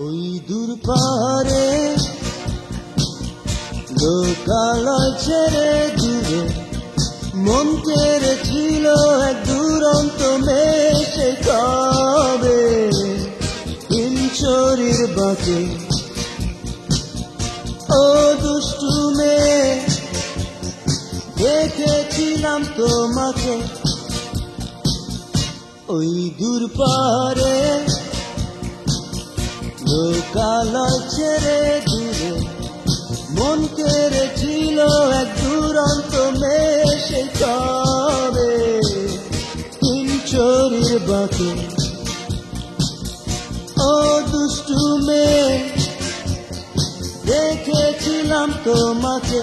ওই দূর পারে লোকালয় ছেড়ে দূরে মন কেড়েছিল এক দুরন্ত মেয়ে, সে কবে হিমছড়ির বাঁকে। ও দুষ্টু মেয়ে, দেখেছিলাম তোমাকে ওই দূর পারে লোকালয় ছেড়ে দূরে মন কেড়েছিল এক দুরন্ত মেয়ে, সে কবে হিমছড়ির বাঁকে। ও দুষ্টু মেয়ে, দেখেছিলাম তোমাকে।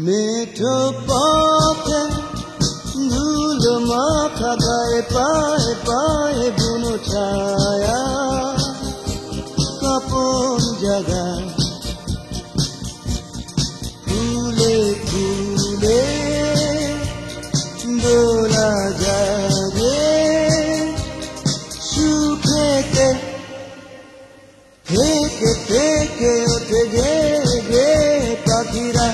মেঠো পথে ধুলো মাখা গায়ে পায়ে পায়ে বুনো ছায়া, কাপন জাগা ফুলে ফুলে দোলা জাগে সুখেতে থেকে থেকে ওঠে গে গে পাখিরা।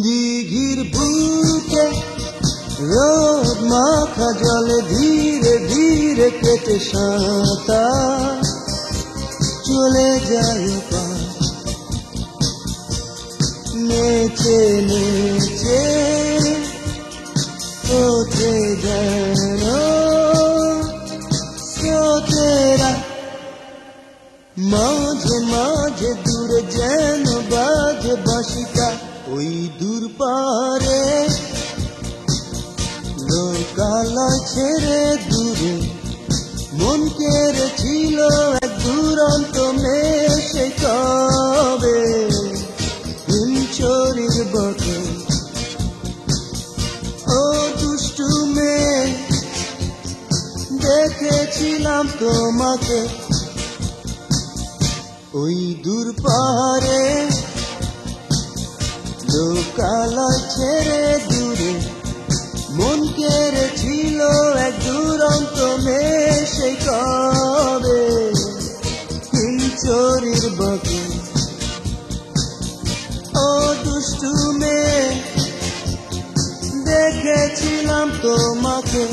দিঘির বুকে রোদ মাখা জলে ধীরে ধীরে কেটে সাঁতার চলে যায় পার, নেচে নেচে ওঠে যেন স্রোতেরা, মাঝে মাঝে দূরে যেন বাজে বাঁশিটা। ওই দূর পারে লোকালয় ছেড়ে দূরে মন কেড়েছিল এক দুরন্ত মেয়ে, সে কবে হিমছড়ির বাঁকে। ও দুষ্টু মেয়ে, দেখেছিলাম তোমাকে ওই দূর পারে লোকালয় ছেড়ে দূরে মন কেড়েছিল এক দুরন্ত মেয়ে, সে কবে হিমছড়ির বাঁকে। ও দুষ্টু মেয়ে, দেখেছিলাম তোমাকে।